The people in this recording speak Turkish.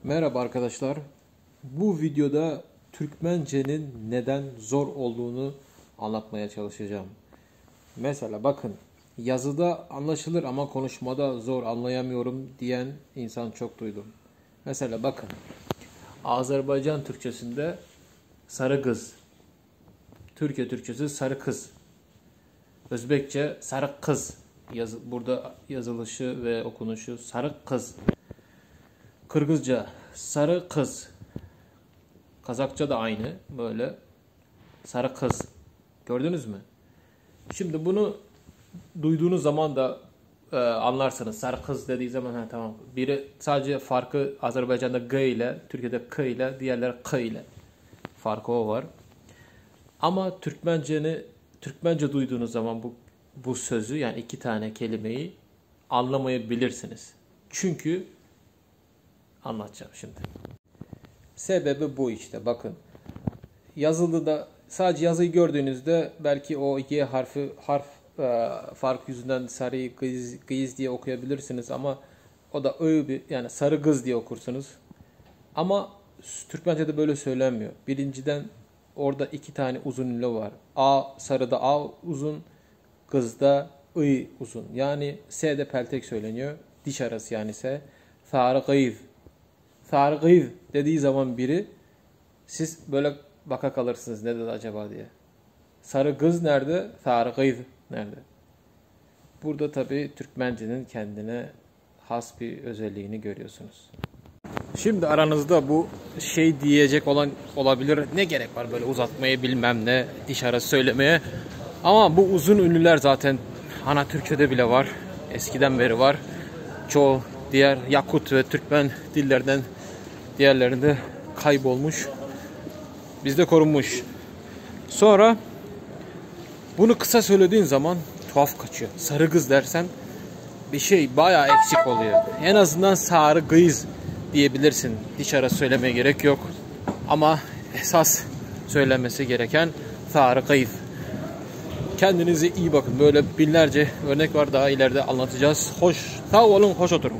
Merhaba arkadaşlar. Bu videoda Türkmence'nin neden zor olduğunu anlatmaya çalışacağım. Mesela bakın, yazıda anlaşılır ama konuşmada zor, anlayamıyorum diyen insan çok duydum. Mesela bakın, Azerbaycan Türkçesinde sarı kız, Türkiye Türkçesi sarı kız, Özbekçe sarı kız, burada yazılışı ve okunuşu sarı kız. Kırgızca sarı kız. Kazakça da aynı böyle sarı kız. Gördünüz mü? Şimdi bunu duyduğunuz zaman da anlarsınız. Sarı kız dediği zaman tamam. Biri sadece farkı Azerbaycan'da G ile, Türkiye'de K ile, diğerleri K ile. Farkı o var. Ama Türkmence duyduğunuz zaman bu sözü, yani iki tane kelimeyi anlamayabilirsiniz. Çünkü anlatacağım şimdi. Sebebi bu işte. Bakın. Yazılıda sadece yazıyı gördüğünüzde belki o Y harf fark yüzünden sarı kız diye okuyabilirsiniz ama o da yani sarı kız diye okursunuz. Ama Türkmence'de böyle söylenmiyor. Birinciden orada iki tane uzun ünlü var. Sarıda A uzun, kızda I uzun. Yani S'de peltek söyleniyor. Diş arası yani S. Sarı kız. Sarı kız dediği zaman biri, siz böyle baka kalırsınız, ne dedi acaba diye. Sarı kız nerede? Sarı kız nerede? Burada tabii Türkmence'nin kendine has bir özelliğini görüyorsunuz. Şimdi aranızda bu şey diyecek olan olabilir. Ne gerek var böyle uzatmaya, bilmem ne, diş arası söylemeye. Ama bu uzun ünlüler zaten ana Türkçe'de bile var. Eskiden beri var. Çoğu diğer Yakut ve Türkmen dillerden diğerlerinde kaybolmuş. Bizde korunmuş. Sonra bunu kısa söylediğin zaman tuhaf kaçıyor. Sarı kız dersen bir şey bayağı eksik oluyor. En azından sarı kız diyebilirsin. Hiç ara söylemeye gerek yok. Ama esas söylenmesi gereken sarı kız. Kendinize iyi bakın. Böyle binlerce örnek var, daha ileride anlatacağız. Sağ olun, hoş oturun.